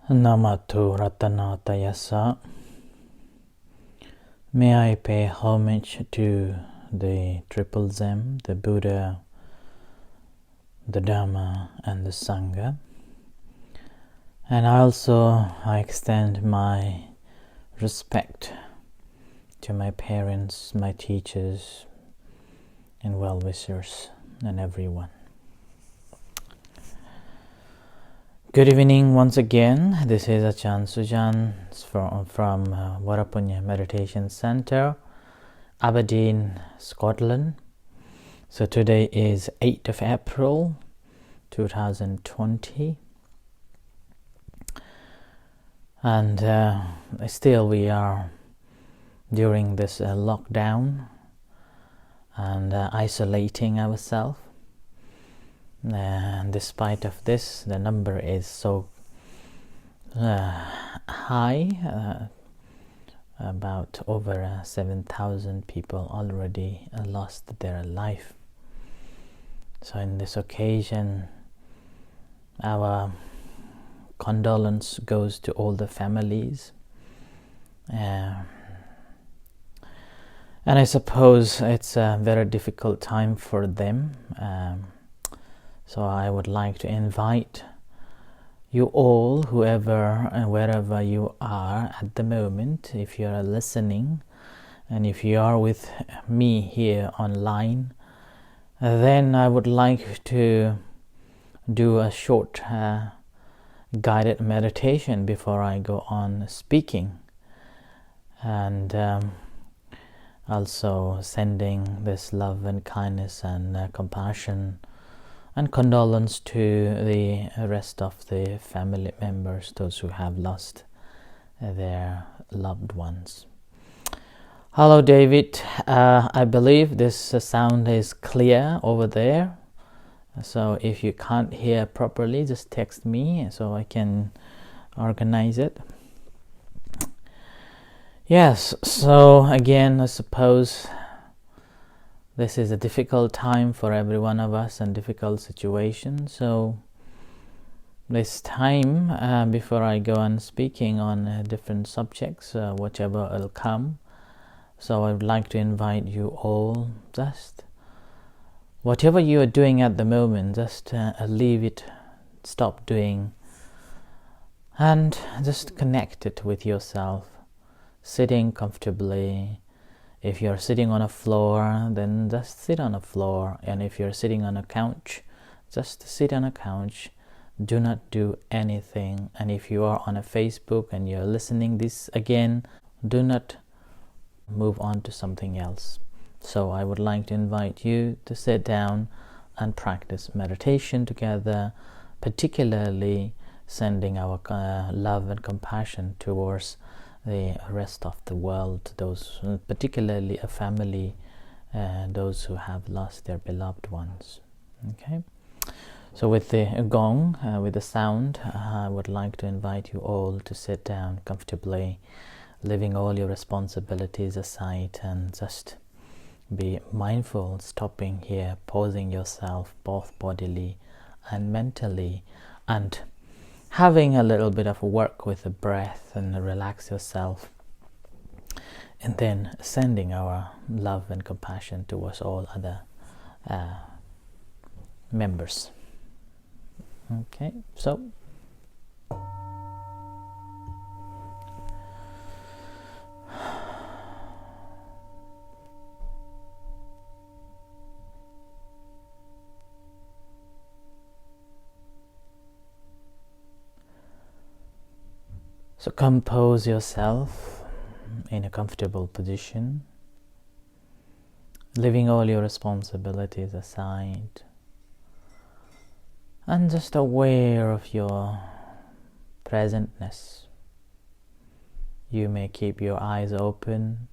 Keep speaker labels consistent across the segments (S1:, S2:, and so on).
S1: Namato Ratanatayasa. May I pay homage to the Triple Zem, the Buddha, the Dhamma, and the Sangha. And I extend my respect to my parents, my teachers, and well-wishers, and everyone. Good evening once again. This is Achan Sujan from Varapunya Meditation Center, Aberdeen, Scotland. So today is 8th of April 2020, and still we are during this lockdown and isolating ourselves. And despite of this, the number is so high, about over 7,000 people already lost their life. So in this occasion, our condolence goes to all the families, and I suppose it's a very difficult time for them. So I would like to invite you all, whoever and wherever you are at the moment, if you are listening, and if you are with me here online, then I would like to do a short guided meditation before I go on speaking, and also sending this love and kindness and compassion and condolence to the rest of the family members, those who have lost their loved ones. Hello, David. I believe this sound is clear over there. So if you can't hear properly, just text me so I can organize it. Yes, so again, I suppose this is a difficult time for every one of us and difficult situation. So this time, before I go on speaking on different subjects, whichever will come, so I would like to invite you all, just whatever you are doing at the moment, just leave it, stop doing, and just connect it with yourself, sitting comfortably. If you're sitting on a floor, then just sit on a floor. And if you're sitting on a couch, just sit on a couch. Do not do anything. And if you are on a Facebook and you're listening this again, do not move on to something else. So I would like to invite you to sit down and practice meditation together, particularly sending our love and compassion towards the rest of the world, those, particularly a family, those who have lost their beloved ones. Okay, so with the gong, with the sound, I would like to invite you all to sit down comfortably, leaving all your responsibilities aside, and just be mindful, stopping here, pausing yourself both bodily and mentally, and having a little bit of work with the breath and relax yourself, and then sending our love and compassion towards all other members. Okay, so compose yourself in a comfortable position, leaving all your responsibilities aside, and just aware of your presentness. You may keep your eyes open,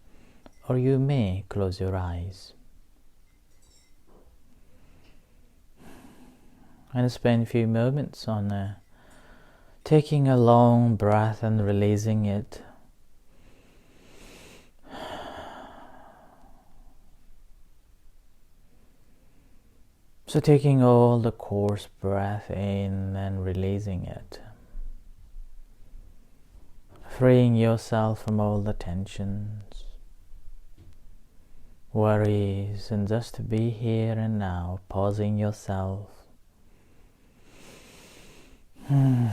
S1: or you may close your eyes, and spend a few moments on taking a long breath and releasing it. So taking all the coarse breath in and releasing it. freeing yourself from all the tensions, worries, and just to be here and now, pausing yourself. And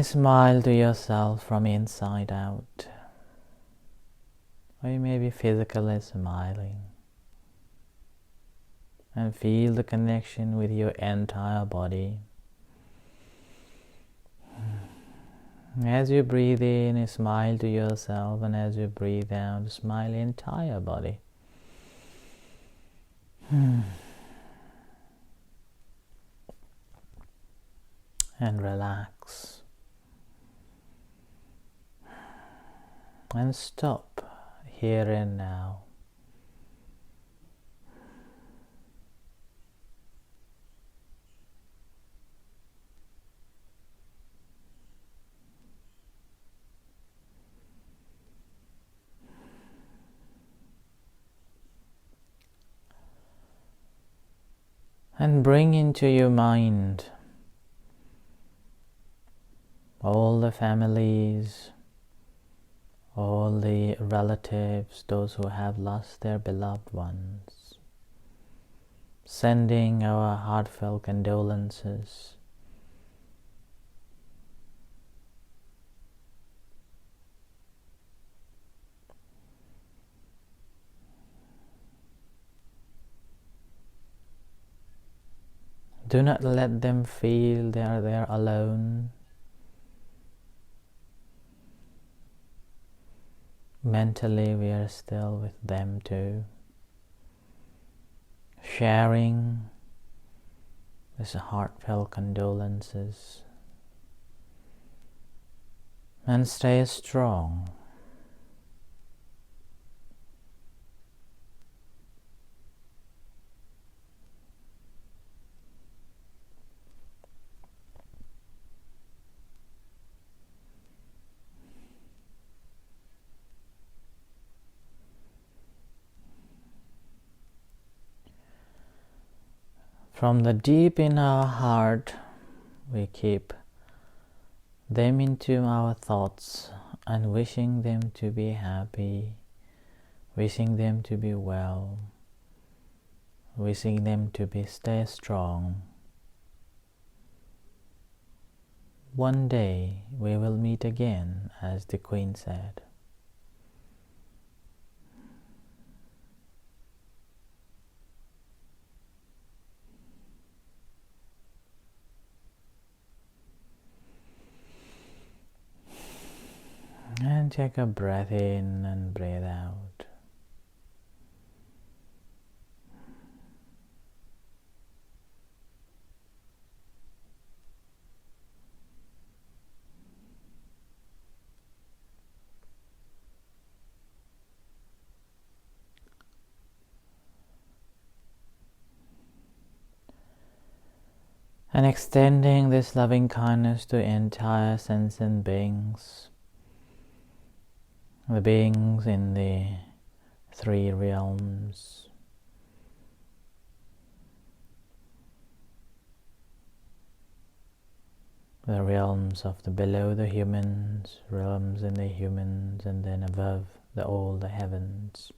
S1: smile to yourself from inside out. Or you may be physically smiling. And feel the connection with your entire body. As you breathe in, smile to yourself, and as you breathe out, smile the entire body. And relax. And stop here and now. And bring into your mind all the families, all the relatives, those who have lost their beloved ones, sending our heartfelt condolences. Do not let them feel they are there alone. Mentally, we are still with them too, sharing this heartfelt condolences, and stay strong. From the deep in our heart, we keep them into our thoughts and wishing them to be happy, wishing them to be well, wishing them to stay strong. One day we will meet again, as the Queen said. And take a breath in and breathe out. And extending this loving kindness to entire sentient beings, the beings in the 3 realms, the realms of the below the humans, realms in the humans, and then above all the heavens.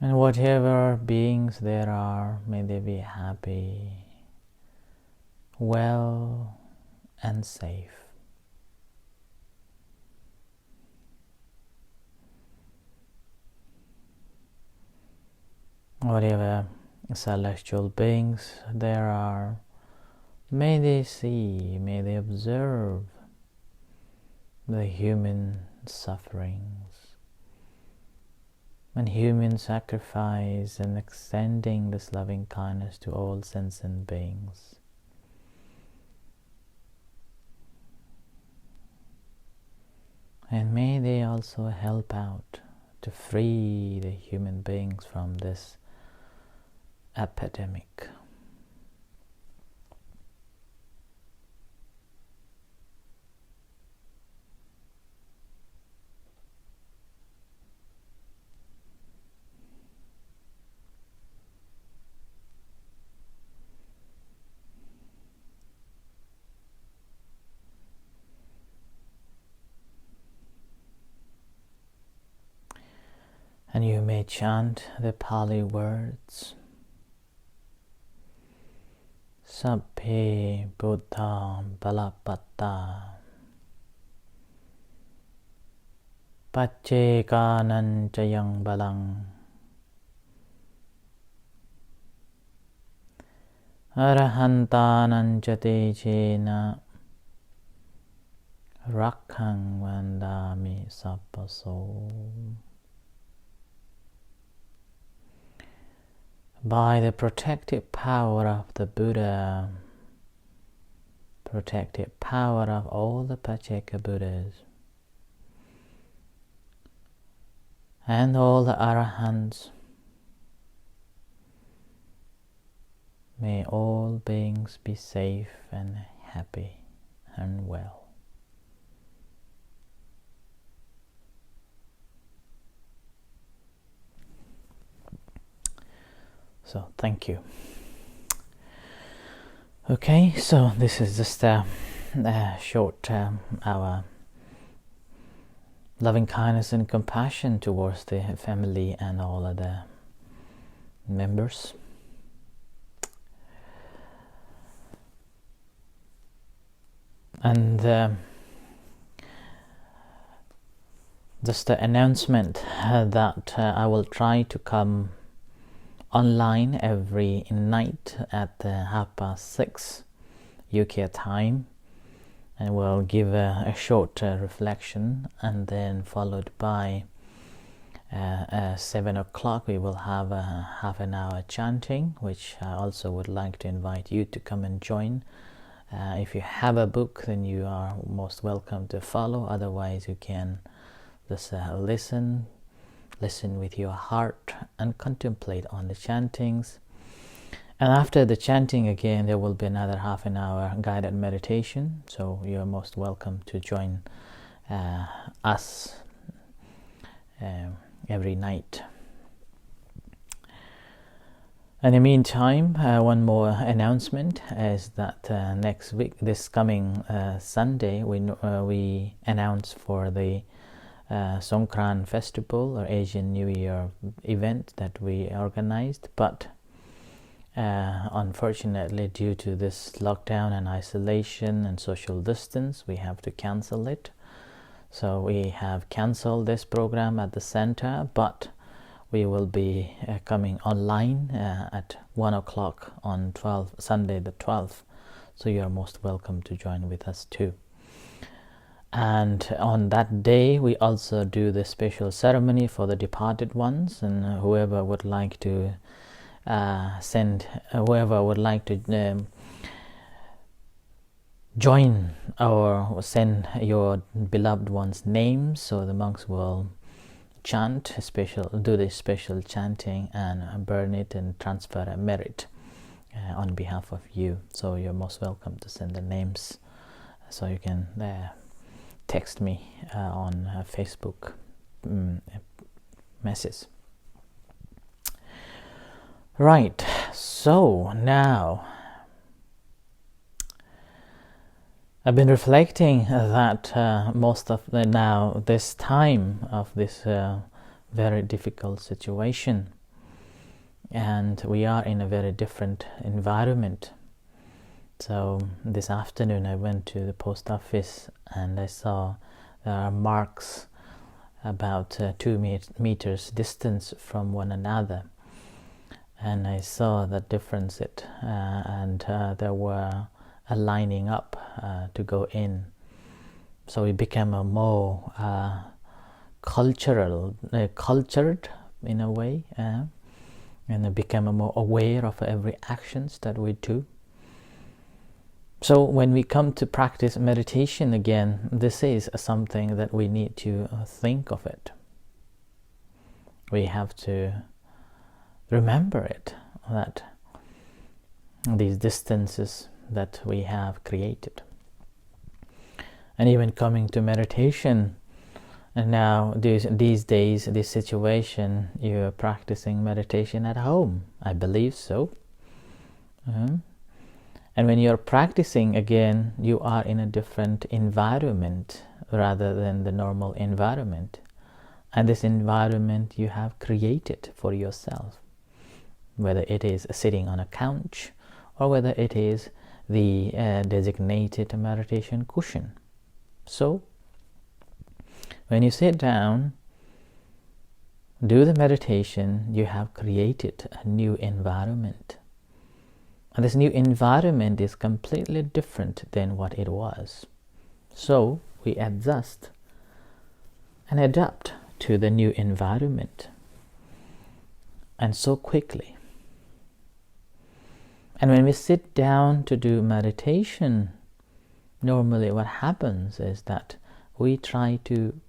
S1: And whatever beings there are, may they be happy, well, and safe. Whatever celestial beings there are, may they see, may they observe the human sufferings and human sacrifice, and extending this loving kindness to all sentient beings. And may they also help out to free the human beings from this epidemic. And you may chant the Pali words. Sabbe Buddha Balapatta Pacchekanan Chayang Balang Arahantanan Chate Chena Rakhang Vandami Sappaso. By the protective power of the Buddha, protective power of all the Pacceka Buddhas, and all the Arahants, may all beings be safe and happy and well. So thank you. Okay, so this is just a short our loving kindness and compassion towards the family and all other members. And just an announcement that I will try to come online every night at 6:30 UK time, and we'll give a short reflection, and then followed by 7 o'clock we will have a half an hour chanting, which I also would like to invite you to come and join. If you have a book, then you are most welcome to follow. Otherwise you can just listen with your heart and contemplate on the chantings. And after the chanting, again, there will be another half an hour guided meditation, so you're most welcome to join us every night. In the meantime, one more announcement is that next week, this coming Sunday, we announce for the Songkran Festival or Asian New Year event that we organized, but unfortunately, due to this lockdown and isolation and social distance, we have to cancel it. So we have canceled this program at the center, but we will be coming online at 1 o'clock on Sunday the 12th. So you are most welcome to join with us too. And on that day, we also do the special ceremony for the departed ones, and whoever would like to join or send your beloved ones' names, so the monks will do this special chanting and burn it and transfer a merit on behalf of you. So you're most welcome to send the names, so you can text me on Facebook message. Right, so now I've been reflecting that most of this time of this very difficult situation, and we are in a very different environment. So this afternoon I went to the post office and I saw there are marks about 2 meters distance from one another, and I saw the difference and there were lining up to go in. So we became a more cultured in a way, and it became more aware of every actions that we do. So when we come to practice meditation again, this is something that we need to think of it. We have to remember it, that these distances that we have created. And even coming to meditation, and now these days, this situation, you're practicing meditation at home, I believe so. And when you're practicing again, you are in a different environment rather than the normal environment. And this environment you have created for yourself, whether it is sitting on a couch or whether it is the designated meditation cushion. So, when you sit down, do the meditation, you have created a new environment. And this new environment is completely different than what it was. So, we adjust and adapt to the new environment. And so quickly. And when we sit down to do meditation, normally what happens is that we try to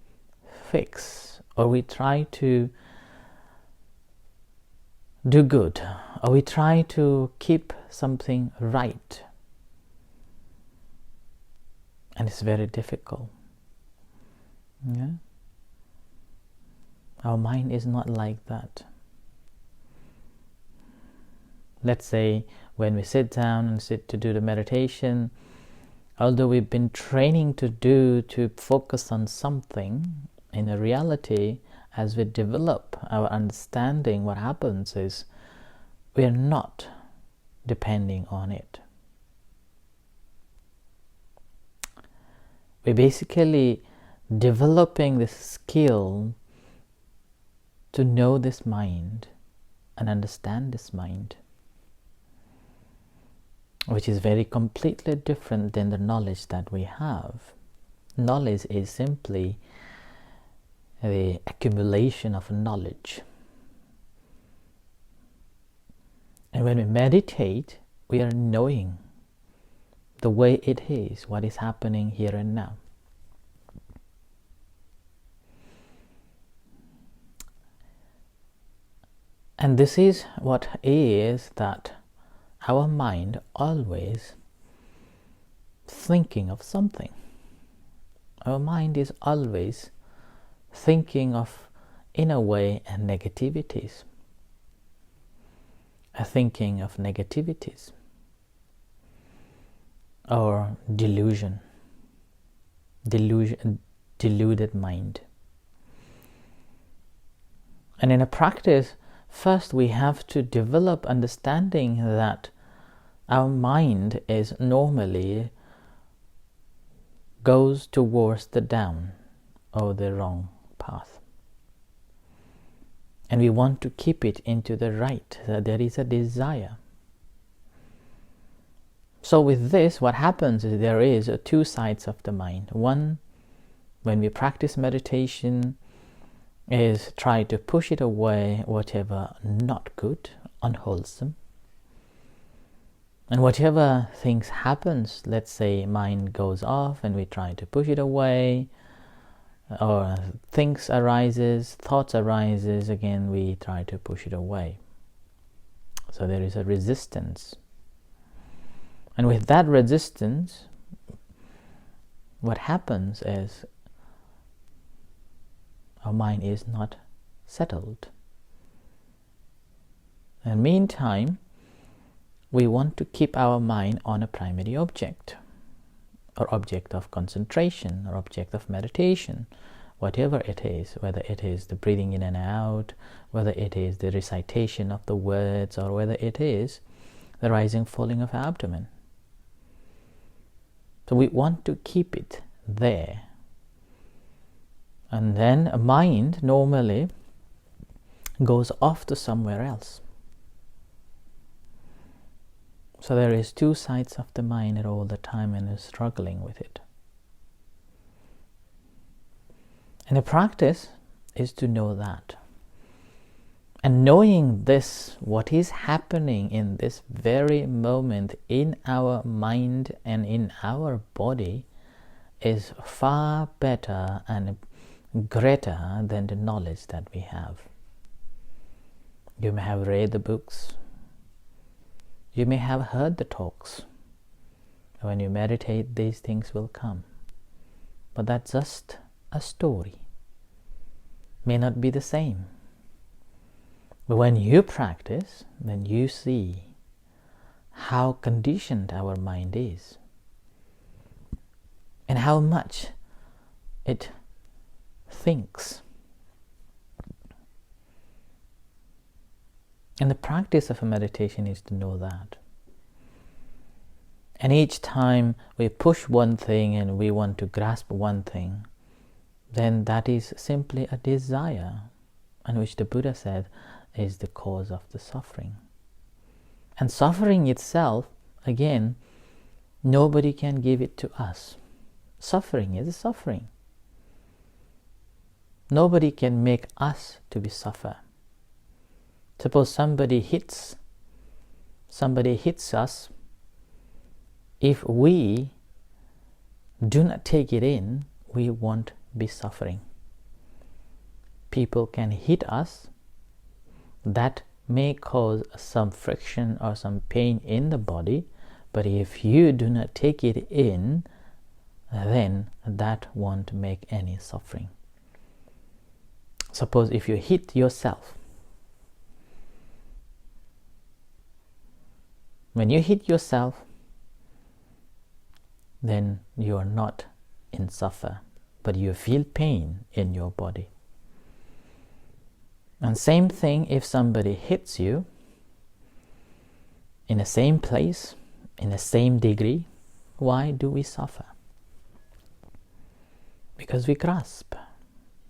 S1: fix, or we try to do good, or we try to keep something right. And it's very difficult. Yeah? Our mind is not like that. Let's say when we sit down and sit to do the meditation, although we've been training to focus on something, in reality, as we develop our understanding, what happens is we are not depending on it. We're basically developing this skill to know this mind and understand this mind, which is very completely different than the knowledge that we have. Knowledge is simply the accumulation of knowledge. And when we meditate, we are knowing the way it is, what is happening here and now. And this is what is that our mind always thinking of something. Our mind is always thinking of, in a way, negativities. Thinking of negativities. Or deluded mind. And in a practice, first we have to develop understanding that our mind is normally goes towards the down or the wrong path. And we want to keep it into the right. There is a desire. So with this, what happens is there is two sides of the mind. One, when we practice meditation, is try to push it away, whatever not good, unwholesome. And whatever things happens, let's say mind goes off and we try to push it away, or things arises, thoughts arises, again we try to push it away. So there is a resistance. And with that resistance, what happens is our mind is not settled. And meantime, we want to keep our mind on a primary object, or object of concentration, or object of meditation, whatever it is, whether it is the breathing in and out, whether it is the recitation of the words, or whether it is the rising, falling of our abdomen. So we want to keep it there. And then a mind normally goes off to somewhere else. So there is two sides of the mind at all the time, and is struggling with it. And the practice is to know that. And knowing this, what is happening in this very moment in our mind and in our body, is far better and greater than the knowledge that we have. You may have read the books. You may have heard the talks. When you meditate, these things will come. But that's just a story. May not be the same. But when you practice, then you see how conditioned our mind is, and how much it thinks, And the practice of a meditation is to know that. And each time we push one thing and we want to grasp one thing, then that is simply a desire, and which the Buddha said is the cause of the suffering. And suffering itself, again, nobody can give it to us. Suffering is suffering. Nobody can make us to be suffer. Suppose somebody hits us. If we do not take it in, we won't be suffering. People can hit us. That may cause some friction or some pain in the body, but if you do not take it in, then that won't make any suffering. Suppose if you hit yourself. When you hit yourself, then you are not in suffer, but you feel pain in your body. And same thing if somebody hits you in the same place, in the same degree, why do we suffer? Because we grasp,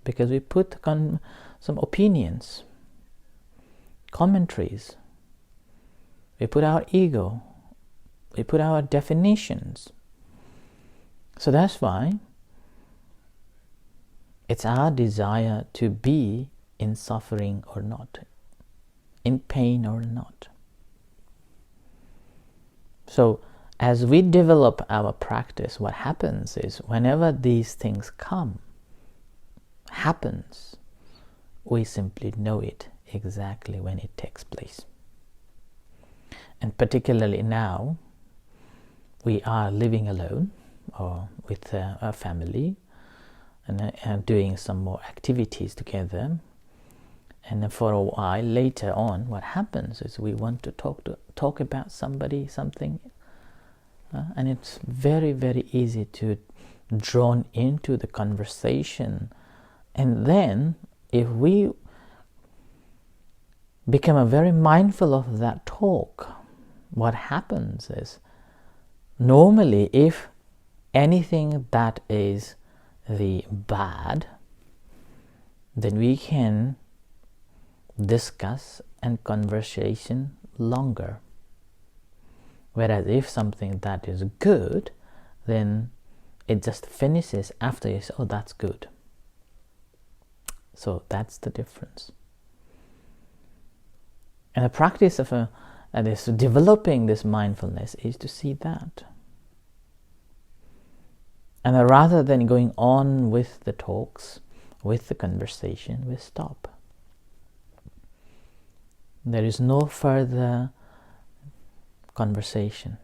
S1: because we put some opinions, commentaries, we put our ego, we put our definitions. So that's why it's our desire to be in suffering or not, in pain or not. So as we develop our practice, what happens is whenever these things happens, we simply know it exactly when it takes place. And particularly now, we are living alone or with a family and doing some more activities together. And for a while later on, what happens is we want to talk about something, and it's very, very easy to drawn into the conversation. And then if we become very mindful of that talk, what happens is normally if anything that is the bad, then we can discuss and conversation longer. Whereas if something that is good, then it just finishes after you say, oh, that's good. So that's the difference. And the practice of this developing this mindfulness is to see that. And rather than going on with the talks, with the conversation, we stop. There is no further conversation.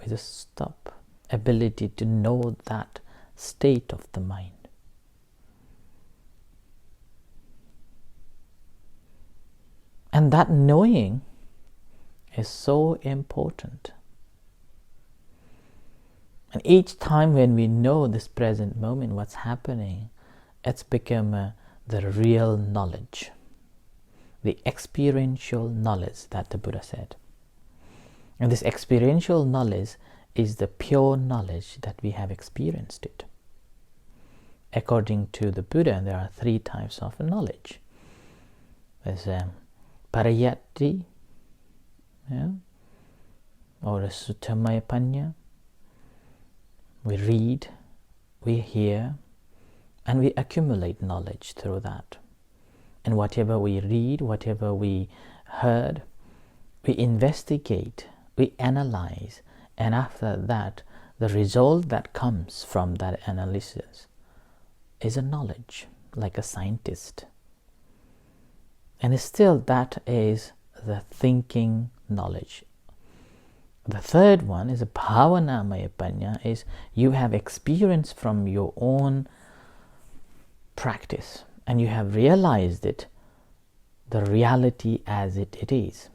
S1: We just stop. Ability to know that state of the mind. And that knowing is so important. And each time when we know this present moment, what's happening, it's become the real knowledge, the experiential knowledge that the Buddha said. And this experiential knowledge is the pure knowledge that we have experienced it. According to the Buddha, there are 3 types of knowledge. There's parayatti, or a suttamaya panya. We read, we hear, and we accumulate knowledge through that. And whatever we read, whatever we heard, we investigate, we analyze, and after that, the result that comes from that analysis is a knowledge, like a scientist. And still that is the thinking knowledge. The third one is a bhavanamaya panya, is you have experience from your own practice and you have realized it, the reality as it is.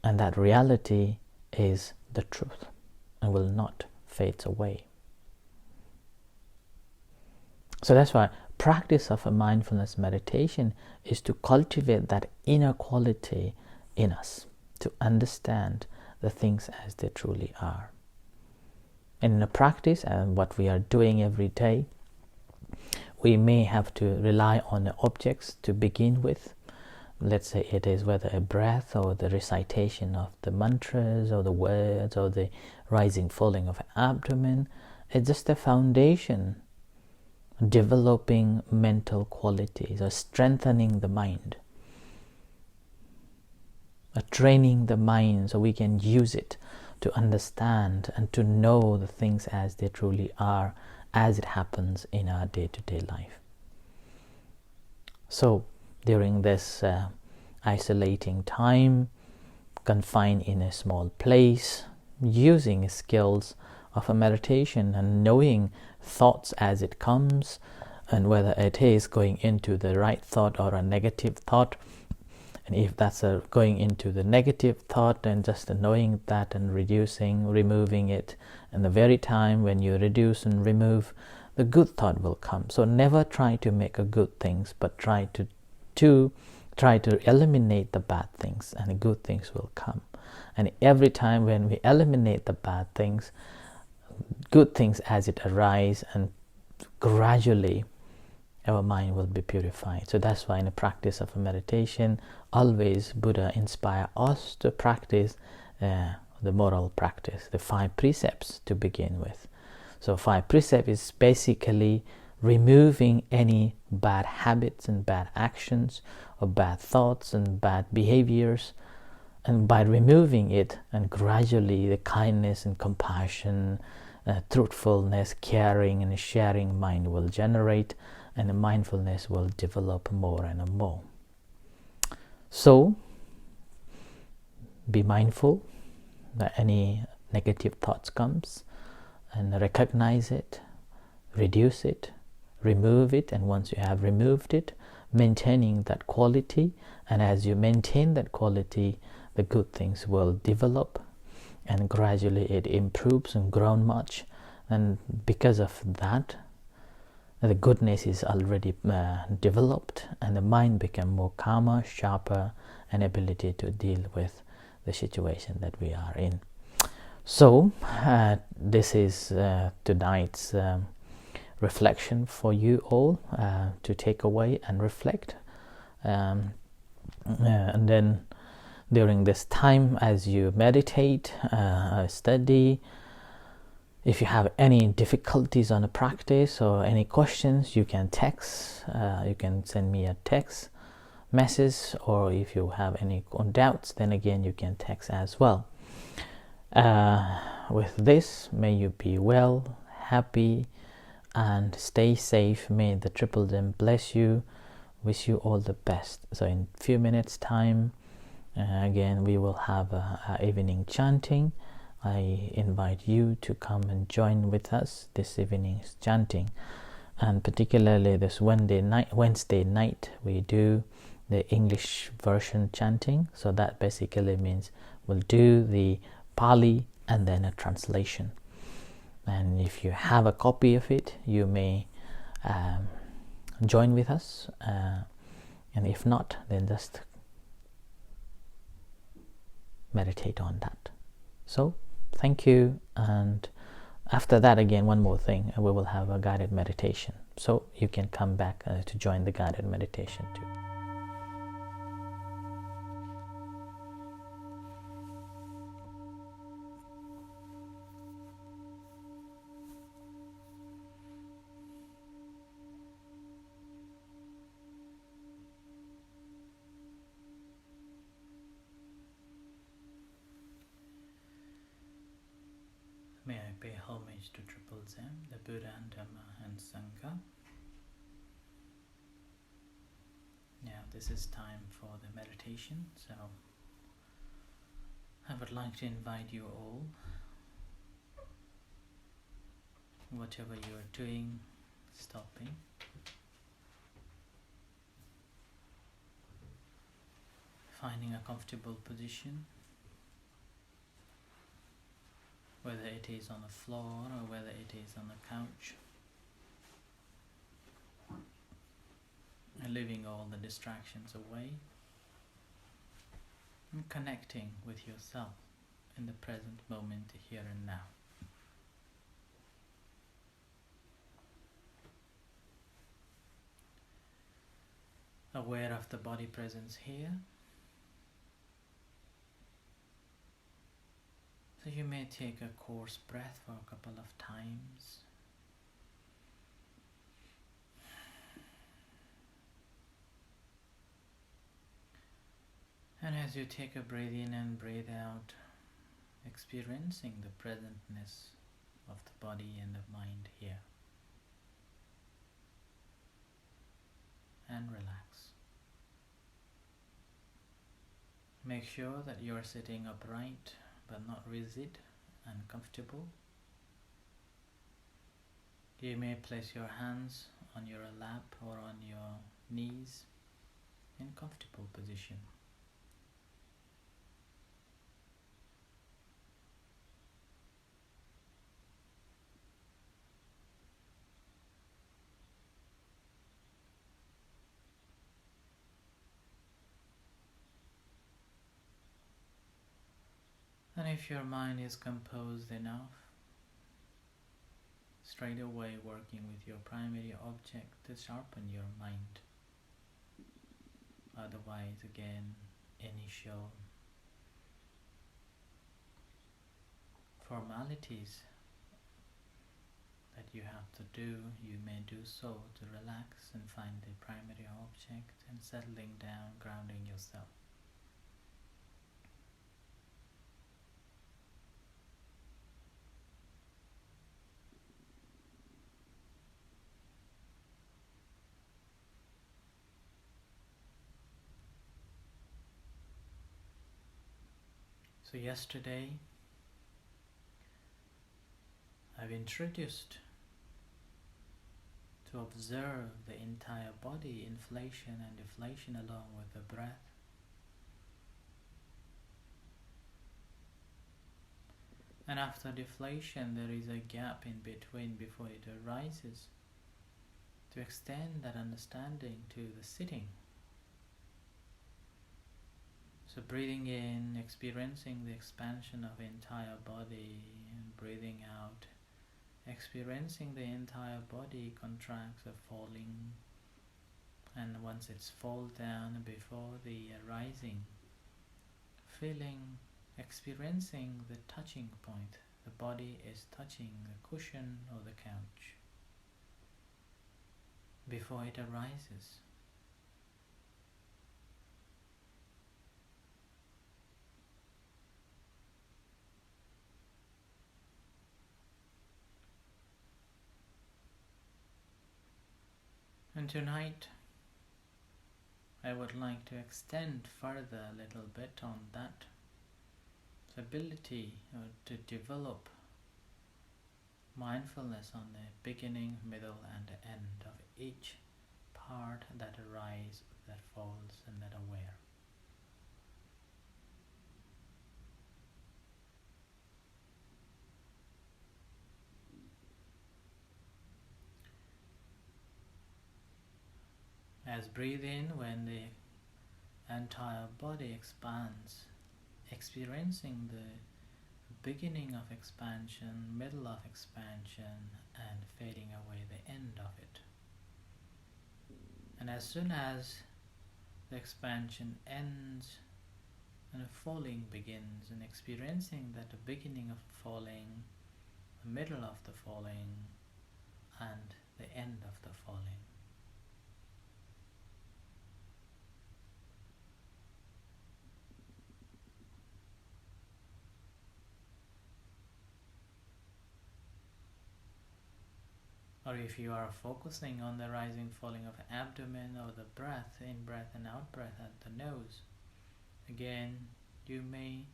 S1: And that reality is the truth and will not fade away. So that's why practice of a mindfulness meditation is to cultivate that inner quality in us, to understand the things as they truly are. And in a practice, and what we are doing every day, we may have to rely on the objects to begin with. Let's say it is whether a breath or the recitation of the mantras or the words or the rising falling of abdomen. It's just a foundation, developing mental qualities or strengthening the mind, training the mind so we can use it to understand and to know the things as they truly are, as it happens in our day-to-day life. So during this isolating time, confined in a small place, using skills of a meditation and knowing thoughts as it comes, and whether it is going into the right thought or a negative thought, and if that's going into the negative thought, then just knowing that and removing it, and the very time when you reduce and remove, the good thought will come. So never try to make a good things, but try to eliminate the bad things, and the good things will come. And every time when we eliminate the bad things, good things as it arise, and gradually our mind will be purified. So that's why in the practice of a meditation, always Buddha inspire us to practice the moral practice, the 5 precepts to begin with. So 5 precepts is basically removing any bad habits and bad actions or bad thoughts and bad behaviors, and by removing it, and gradually the kindness and compassion, truthfulness, caring and sharing mind will generate, and the mindfulness will develop more and more. So be mindful that any negative thoughts comes, and recognize it, reduce it, remove it, and once you have removed it, maintaining that quality, and as you maintain that quality, the good things will develop, and gradually it improves and grows much, and because of that, the goodness is already developed, and the mind becomes more calmer, sharper, and ability to deal with the situation that we are in. So this is tonight's reflection for you all to take away and reflect, and then during this time as you meditate, study, if you have any difficulties on a practice or any questions, you can text, you can send me a text message, or if you have any doubts, then again you can text as well. With this, may you be well, happy, and stay safe. May the Triple Gem bless you. Wish you all the best. So in a few minutes time, again we will have a evening chanting. I invite you to come and join with us this evening's chanting, and particularly this Wednesday night we do the English version chanting. So that basically means we'll do the Pali and then a translation, and if you have a copy of it, you may join with us, and if not, then just meditate on that. So thank you, and after that, again, one more thing, we will have a guided meditation, so you can come back to join the guided meditation too. May I pay homage to Triple Gem, the Buddha and Dhamma and Sangha. Now this is time for the meditation, so I would like to invite you all, whatever you are doing, stopping, finding a comfortable position, whether it is on the floor or whether it is on the couch. leaving all the distractions away and connecting with yourself in the present moment, here and now. Aware of the body presence here. So you may take a coarse breath for a couple of times. And as you take a breath in and breathe out, experiencing the presentness of the body and the mind here. And relax. Make sure that you are sitting upright but not rigid and comfortable. You may place your hands on your lap or on your knees in comfortable position. And if your mind is composed enough, straight away working with your primary object to sharpen your mind. Otherwise, again, initial formalities that you have to do, you may do so to relax and find the primary object and settling down, grounding yourself. So yesterday, I've introduced to observe the entire body, inflation and deflation along with the breath. And after deflation, there is a gap in between before it arises, to extend that understanding to the sitting. So breathing in, experiencing the expansion of the entire body, and breathing out, experiencing the entire body contracts or falling, and once it's fall down before the rising, feeling, experiencing the touching point. The body is touching the cushion or the couch before it arises. And tonight, I would like to extend further a little bit on that ability to develop mindfulness on the beginning, middle and end of each part that arises, that falls and that aware. As breathe in, when the entire body expands, experiencing the beginning of expansion, middle of expansion, and fading away the end of it. And as soon as the expansion ends and a falling begins, and experiencing that the beginning of falling, the middle of the falling, and the end of the falling. Or if you are focusing on the rising, falling of the abdomen or the breath, in-breath and out-breath at the nose, again, you may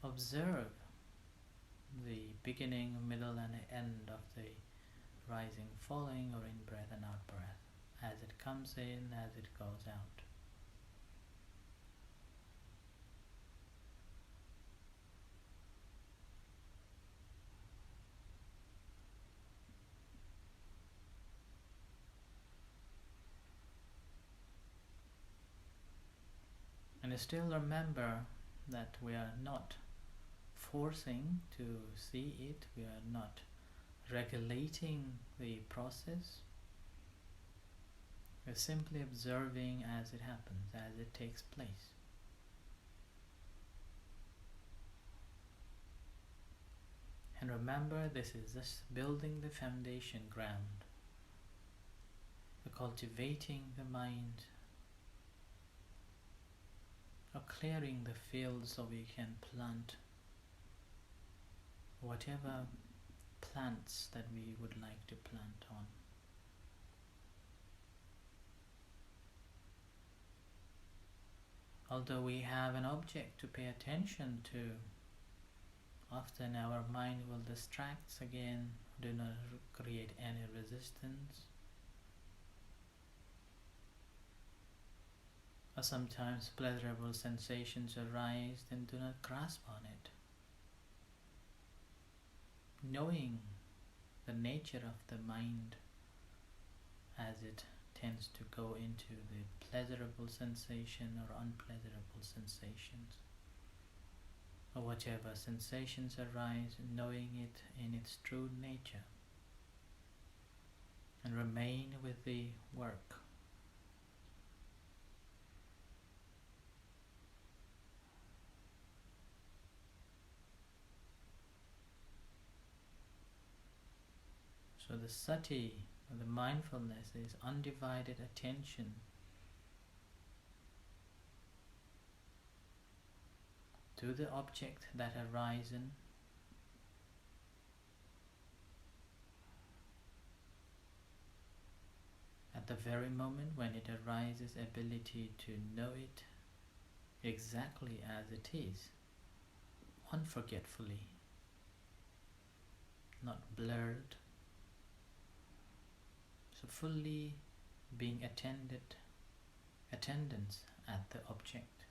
S1: observe the beginning, middle and end of the rising, falling or in-breath and out-breath as it comes in, as it goes out. And still remember that we are not forcing to see it, we are not regulating the process. We're simply observing as it happens, as it takes place. And remember, this is just building the foundation ground, the cultivating the mind, or clearing the field so we can plant whatever plants that we would like to plant on. Although we have an object to pay attention to, often our mind will distract again. Do not create any resistance. Or sometimes pleasurable sensations arise, then do not grasp on it. Knowing the nature of the mind as it tends to go into the pleasurable sensation or unpleasurable sensations, or whatever sensations arise, knowing it in its true nature, and remain with the work. So the sati, the mindfulness, is undivided attention to the object that arises, at the very moment when it arises, ability to know it exactly as it is, unforgetfully, not blurred. So fully being attendance at the object.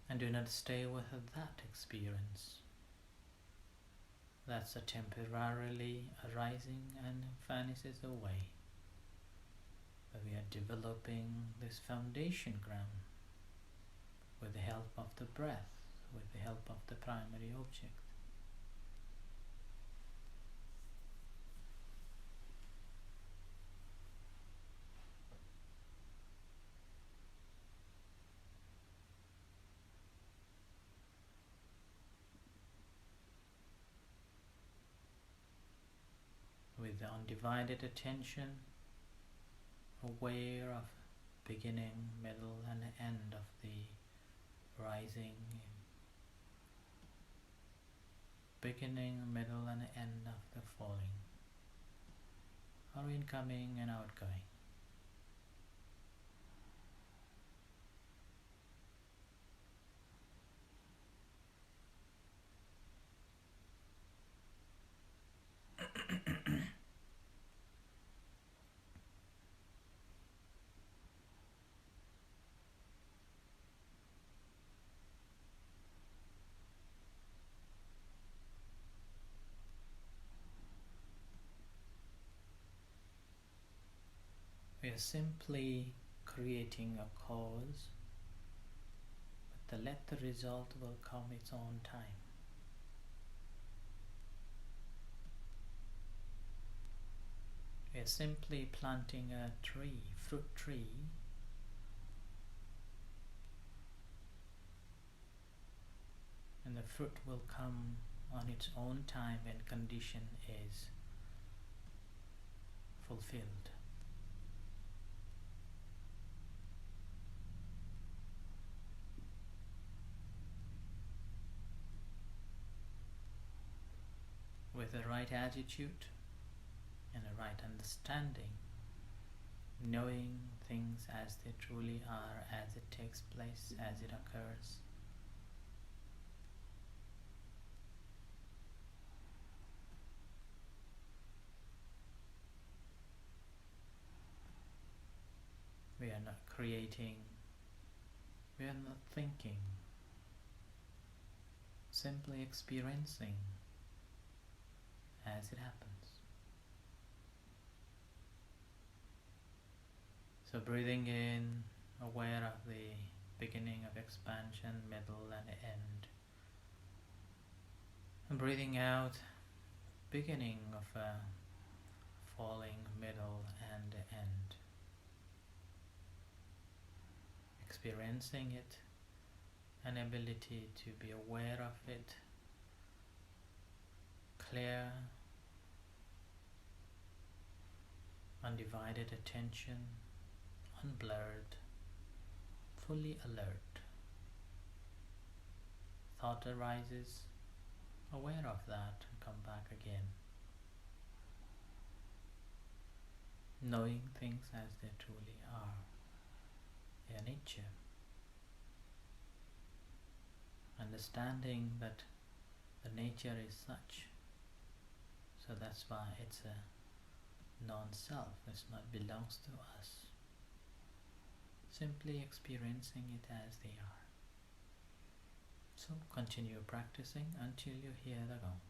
S1: And do not stay with that experience. That's a temporarily arising and vanishes away. But we are developing this foundation ground with the help of the breath, with the help of the primary object. With the undivided attention, aware of beginning, middle and end of the rising, beginning, middle and end of the falling, or incoming and outgoing. We are simply creating a cause, but let the result will come its own time. We are simply planting a tree, fruit tree, and the fruit will come on its own time when condition is fulfilled. With the right attitude and the right understanding, knowing things as they truly are, as it takes place, as it occurs, we are not creating, we are not thinking, simply experiencing as it happens. So breathing in, aware of the beginning of expansion, middle and end. And breathing out, beginning of a falling, middle and end. Experiencing it, an ability to be aware of it, clear, undivided attention, unblurred, fully alert. Thought arises, aware of that and come back again. Knowing things as they truly are, their nature. Understanding that the nature is such, so that's why it's a non-self, it's not belongs to us. Simply experiencing it as they are. So continue practicing until you hear the gong.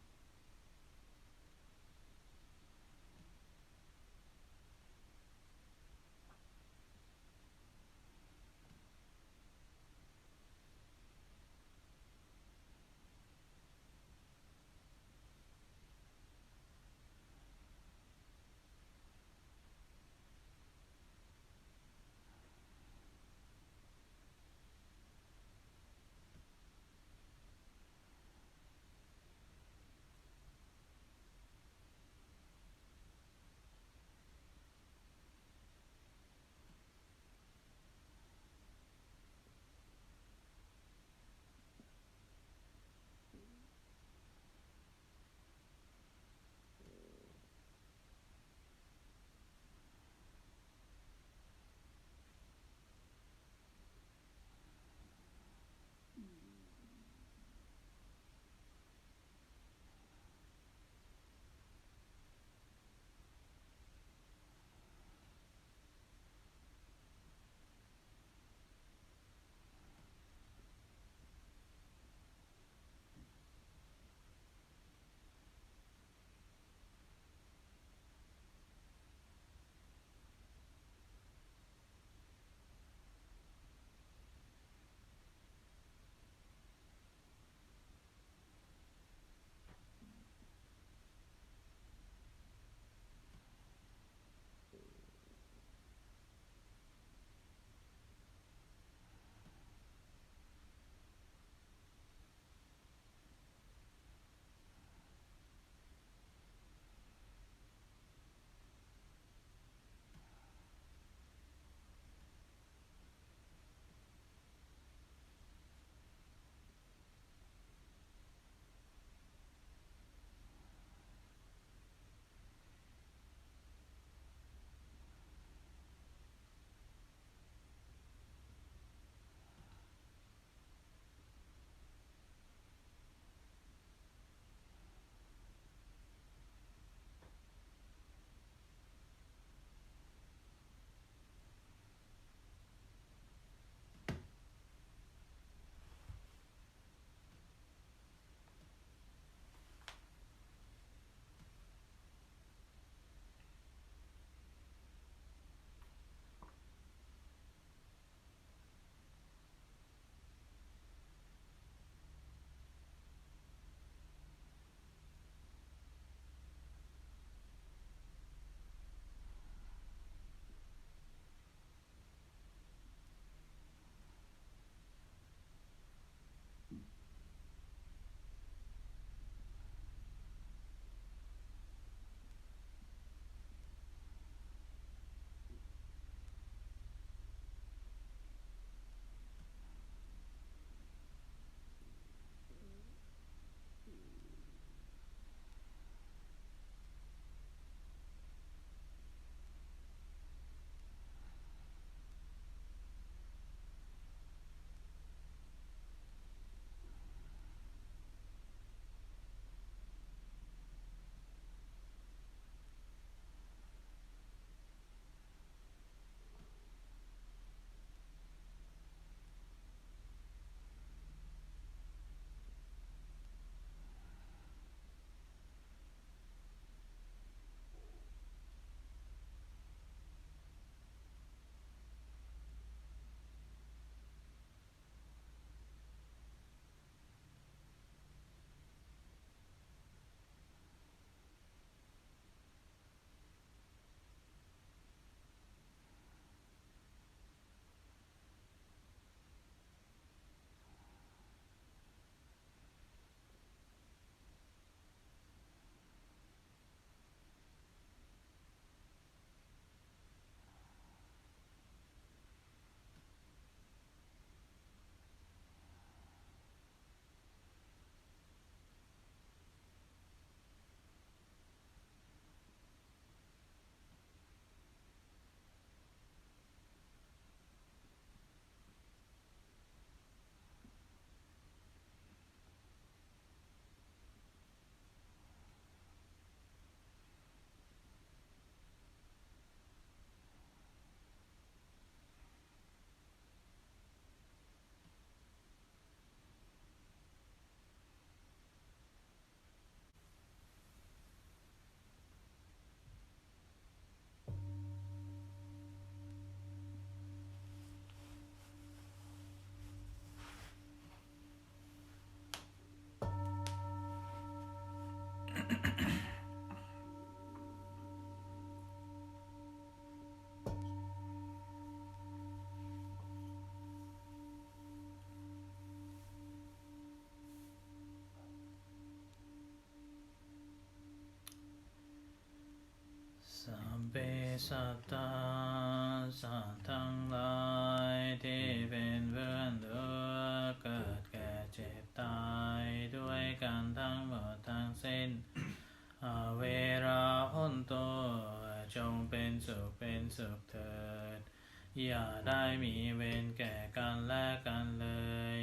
S1: สัพเพสัตตาสัตว์ทั้งหลายที่เป็นเพื่อนทุกข์เกิดแก่เจ็บตายด้วยกันทั้งหมดทั้งสิ้นเวราหุนโตจงเป็นสุขเถิดอย่าได้มีเวรแก่กันและกันเลย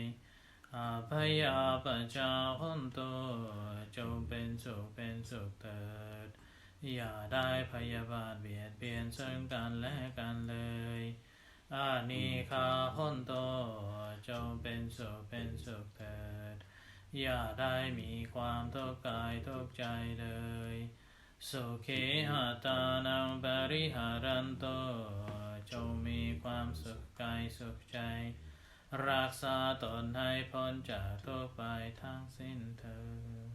S1: พยาปัจจาหุนโตจงเป็นสุขเถิดอย่าได้พยาบาทเบียดเบียนซึ่งกันและกันเลยอานิคาหุนโตจงเป็นสุขเถิดอย่าได้มีความทุกข์กายทุกข์ใจเลยสุขีหตานังปริหารันโตจงมีความสุขกายสุขใจรักษาตนให้พ้นจากทุกข์ไปทั้งสิ้นเถิด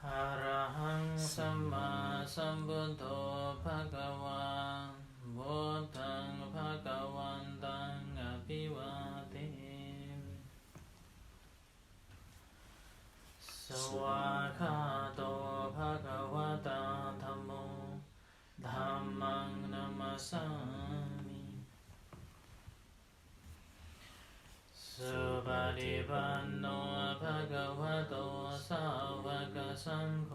S1: อะระหังสัมมาสัมพุทโธภะคะวาพุทธังภะคะวันตังอภิวาเทมิสวากขาโตภะคะวะตาธัมโมธัมมังนัมมัสสามิสุปฏิปันโนภะคะวะโตสาวกสังโฆ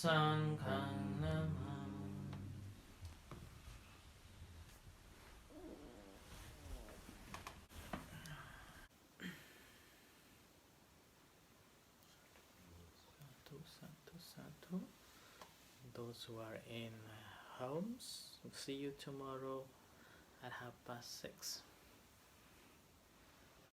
S1: สังฆังนะมาสาธุ Those who are in homes, we'll see you tomorrow at 6:30.